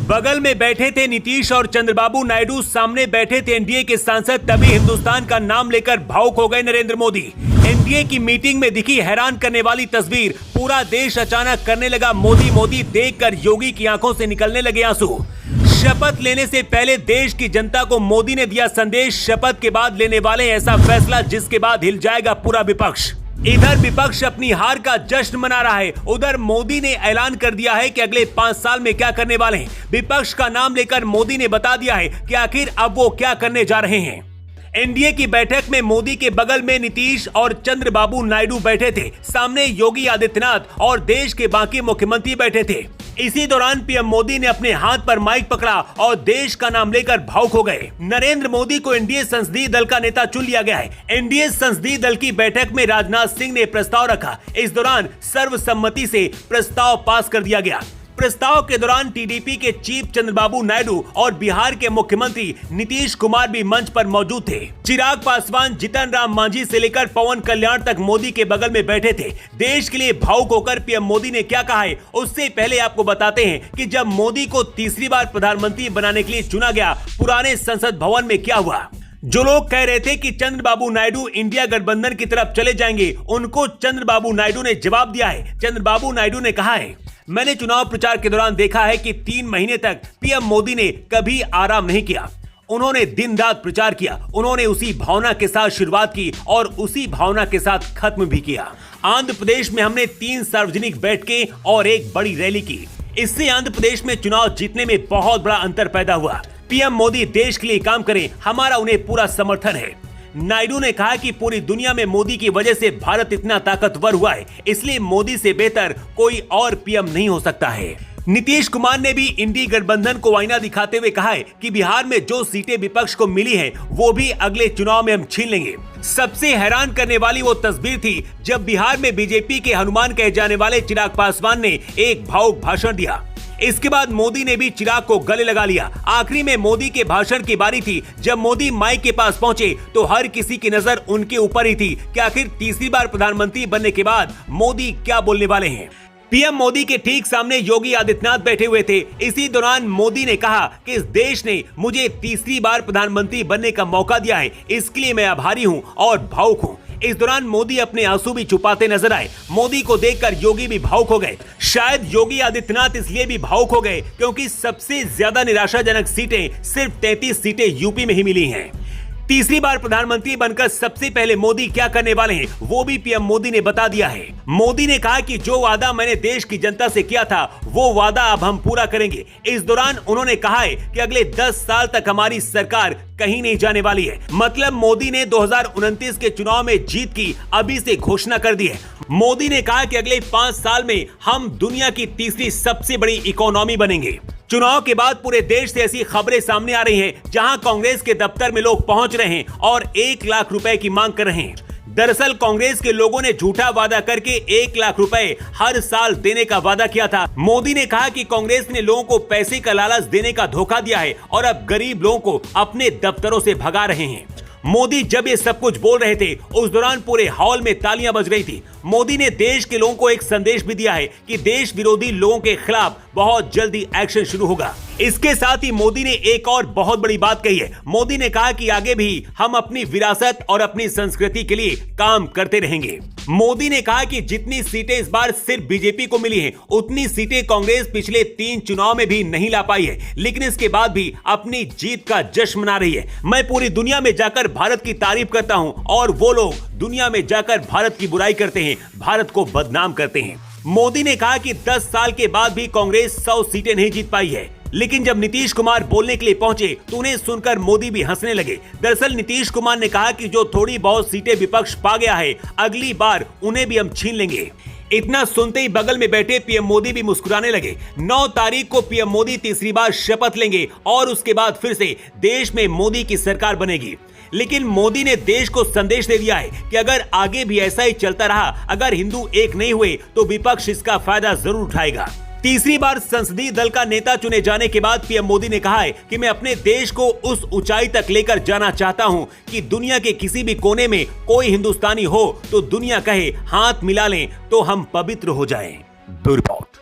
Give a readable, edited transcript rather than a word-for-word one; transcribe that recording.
बगल में बैठे थे नीतीश और चंद्रबाबू नायडू, सामने बैठे थे एनडीए के सांसद। तभी हिंदुस्तान का नाम लेकर भावुक हो गए नरेंद्र मोदी। एनडीए की मीटिंग में दिखी हैरान करने वाली तस्वीर। पूरा देश अचानक करने लगा मोदी मोदी, देखकर योगी की आंखों से निकलने लगे आंसू। शपथ लेने से पहले देश की जनता को मोदी ने दिया संदेश, शपथ के बाद लेने वाले ऐसा फैसला जिसके बाद हिल जाएगा पूरा विपक्ष। इधर विपक्ष अपनी हार का जश्न मना रहा है, उधर मोदी ने ऐलान कर दिया है कि अगले 5 साल में क्या करने वाले हैं। विपक्ष का नाम लेकर मोदी ने बता दिया है कि आखिर अब वो क्या करने जा रहे हैं। एनडीए की बैठक में मोदी के बगल में नीतीश और चंद्रबाबू नायडू बैठे थे, सामने योगी आदित्यनाथ और देश के बाकी मुख्यमंत्री बैठे थे। इसी दौरान पीएम मोदी ने अपने हाथ पर माइक पकड़ा और देश का नाम लेकर भावुक हो गए। नरेंद्र मोदी को एनडीए संसदीय दल का नेता चुन लिया गया है। एनडीए संसदीय दल की बैठक में राजनाथ सिंह ने प्रस्ताव रखा। इस दौरान सर्वसम्मति से प्रस्ताव पास कर दिया गया। प्रस्ताव के दौरान टीडीपी के चीफ चंद्रबाबू नायडू और बिहार के मुख्यमंत्री नीतीश कुमार भी मंच पर मौजूद थे। चिराग पासवान, जीतन राम मांझी से लेकर पवन कल्याण तक मोदी के बगल में बैठे थे। देश के लिए भावुक होकर पीएम मोदी ने क्या कहा है, उससे पहले आपको बताते हैं कि जब मोदी को तीसरी बार प्रधानमंत्री बनाने के लिए चुना गया, पुराने संसद भवन में क्या हुआ। जो लोग कह रहे थे कि चंद्रबाबू नायडू इंडिया गठबंधन की तरफ चले जाएंगे, उनको चंद्रबाबू नायडू ने जवाब दिया है। चंद्रबाबू नायडू ने कहा है, मैंने चुनाव प्रचार के दौरान देखा है कि 3 महीने तक पीएम मोदी ने कभी आराम नहीं किया। उन्होंने दिन रात प्रचार किया। उन्होंने उसी भावना के साथ शुरुआत की और उसी भावना के साथ खत्म भी किया। आंध्र प्रदेश में हमने 3 सार्वजनिक बैठकें और एक बड़ी रैली की। इससे आंध्र प्रदेश में चुनाव जीतने में बहुत बड़ा अंतर पैदा हुआ। पीएम मोदी देश के लिए काम करें, हमारा उन्हें पूरा समर्थन है। नायडू ने कहा कि पूरी दुनिया में मोदी की वजह से भारत इतना ताकतवर हुआ है, इसलिए मोदी से बेहतर कोई और पीएम नहीं हो सकता है। नीतीश कुमार ने भी इंडी गठबंधन को आईना दिखाते हुए कहा है कि बिहार में जो सीटें विपक्ष को मिली हैं, वो भी अगले चुनाव में हम छीन लेंगे। सबसे हैरान करने वाली वो तस्वीर थी जब बिहार में बीजेपी के हनुमान कहे जाने वाले चिराग पासवान ने एक भावुक भाषण दिया। इसके बाद मोदी ने भी चिराग को गले लगा लिया। आखिरी में मोदी के भाषण की बारी थी। जब मोदी माइक के पास पहुंचे तो हर किसी की नजर उनके ऊपर ही थी कि आखिर तीसरी बार प्रधानमंत्री बनने के बाद मोदी क्या बोलने वाले हैं। पीएम मोदी के ठीक सामने योगी आदित्यनाथ बैठे हुए थे। इसी दौरान मोदी ने कहा कि इस देश ने मुझे तीसरी बार प्रधानमंत्री बनने का मौका दिया है, इसके लिए मैं आभारी हूं और भावुक हूं। इस दौरान मोदी अपने आंसू भी छुपाते नजर आए। मोदी को देखकर योगी भी भावुक हो गए। शायद योगी आदित्यनाथ इसलिए भी भावुक हो गए क्योंकि सबसे ज्यादा निराशाजनक सीटें सिर्फ 33 सीटें यूपी में ही मिली हैं। तीसरी बार प्रधानमंत्री बनकर सबसे पहले मोदी क्या करने वाले हैं, वो भी पीएम मोदी ने बता दिया है। मोदी ने कहा कि जो वादा मैंने देश की जनता से किया था, वो वादा अब हम पूरा करेंगे। इस दौरान उन्होंने कहा है कि अगले 10 साल तक हमारी सरकार कहीं नहीं जाने वाली है। मतलब मोदी ने 2029 के चुनाव में जीत की अभी से घोषणा कर दी है। मोदी ने कहा कि अगले 5 साल में हम दुनिया की तीसरी सबसे बड़ी इकोनॉमी बनेंगे। चुनाव के बाद पूरे देश से ऐसी खबरें सामने आ रही हैं, जहां कांग्रेस के दफ्तर में लोग पहुंच रहे हैं और 1 लाख रुपए की मांग कर रहे हैं। दरअसल कांग्रेस के लोगों ने झूठा वादा करके 1 लाख रुपए हर साल देने का वादा किया था। मोदी ने कहा कि कांग्रेस ने लोगों को पैसे का लालच देने का धोखा दिया है और अब गरीब लोगों को अपने दफ्तरों से भगा रहे हैं। मोदी जब ये सब कुछ बोल रहे थे, उस दौरान पूरे हॉल में तालियां बज रही थी। मोदी ने देश के लोगों को एक संदेश भी दिया है कि देश विरोधी लोगों के खिलाफ बहुत जल्दी एक्शन शुरू होगा। इसके साथ ही मोदी ने एक और बहुत बड़ी बात कही है। मोदी ने कहा कि आगे भी हम अपनी विरासत और अपनी संस्कृति के लिए काम करते रहेंगे। मोदी ने कहा कि जितनी सीटें इस बार सिर्फ बीजेपी को मिली हैं, उतनी सीटें कांग्रेस पिछले 3 चुनाव में भी नहीं ला पाई है, लेकिन इसके बाद भी अपनी जीत का जश्न मना रही है। मैं पूरी दुनिया में जाकर भारत की तारीफ करता हूं और वो लोग दुनिया में जाकर भारत की बुराई करते हैं, भारत को बदनाम करते हैं। मोदी ने कहा कि 10 साल के बाद भी कांग्रेस 100 सीटें नहीं जीत पाई है, लेकिन जब नीतीश कुमार बोलने के लिए पहुंचे तो उन्हें सुनकर मोदी भी हंसने लगे। दरअसल नीतीश कुमार ने कहा कि जो थोड़ी बहुत सीटें विपक्ष पा गया है, अगली बार उन्हें भी हम छीन लेंगे। इतना सुनते ही बगल में बैठे पीएम मोदी भी मुस्कुराने लगे। 9 तारीख को पीएम मोदी तीसरी बार शपथ लेंगे और उसके बाद फिर से देश में मोदी की सरकार बनेगी। लेकिन मोदी ने देश को संदेश दे दिया है कि अगर आगे भी ऐसा ही चलता रहा, अगर हिंदू एक नहीं हुए, तो विपक्ष इसका फायदा जरूर उठाएगा। तीसरी बार संसदीय दल का नेता चुने जाने के बाद पीएम मोदी ने कहा है कि मैं अपने देश को उस ऊंचाई तक लेकर जाना चाहता हूं कि दुनिया के किसी भी कोने में कोई हिंदुस्तानी हो तो दुनिया कहे हाथ मिला लें तो हम पवित्र हो जाएं। Bureau report.